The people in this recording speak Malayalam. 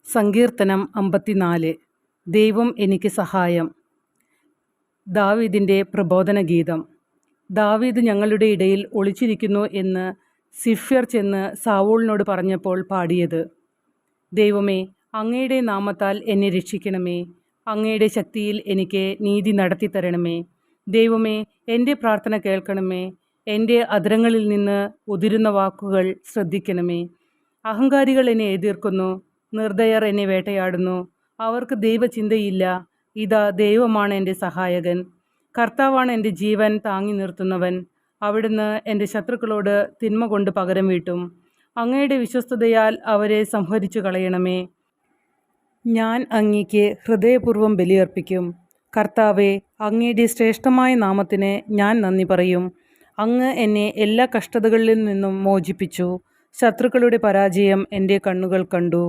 സങ്കീർത്തനം 54. ദൈവം എനിക്ക് സഹായം. ദാവീദിൻ്റെ പ്രബോധനഗീതം. ദാവീദ് ഞങ്ങളുടെ ഇടയിൽ ഒളിച്ചിരിക്കുന്നു എന്ന് സിഫ്യർ ചെന്ന് സാവൂളിനോട് പറഞ്ഞപ്പോൾ പാടിയത്. ദൈവമേ, അങ്ങയുടെ നാമത്താൽ എന്നെ രക്ഷിക്കണമേ. അങ്ങയുടെ ശക്തിയിൽ എനിക്ക് നീതി നടത്തിത്തരണമേ. ദൈവമേ, എൻ്റെ പ്രാർത്ഥന കേൾക്കണമേ. എൻ്റെ അധരങ്ങളിൽ നിന്ന് ഉതിരുന്ന വാക്കുകൾ ശ്രദ്ധിക്കണമേ. അഹങ്കാരികൾ എന്നെ എതിർക്കുന്നു, നിർദ്ദയർ എന്നെ വേട്ടയാടുന്നു. അവർക്ക് ദൈവചിന്തയില്ല. ഇതാ, ദൈവമാണ് എൻ്റെ സഹായകൻ. കർത്താവാണ് എൻ്റെ ജീവൻ താങ്ങി നിർത്തുന്നവൻ. അവിടുന്ന് എൻ്റെ ശത്രുക്കളോട് തിന്മ കൊണ്ട് പകരം വീട്ടും. അങ്ങയുടെ വിശ്വസ്തതയാൽ അവരെ സംഹരിച്ചു കളയണമേ. ഞാൻ അങ്ങയ്ക്ക് ഹൃദയപൂർവ്വം ബലിയർപ്പിക്കും. കർത്താവെ, അങ്ങയുടെ ശ്രേഷ്ഠമായ നാമത്തിന് ഞാൻ നന്ദി പറയും. അങ്ങ് എന്നെ എല്ലാ കഷ്ടതകളിൽ നിന്നും മോചിപ്പിച്ചു. ശത്രുക്കളുടെ പരാജയം എൻ്റെ കണ്ണുകൾ കണ്ടു.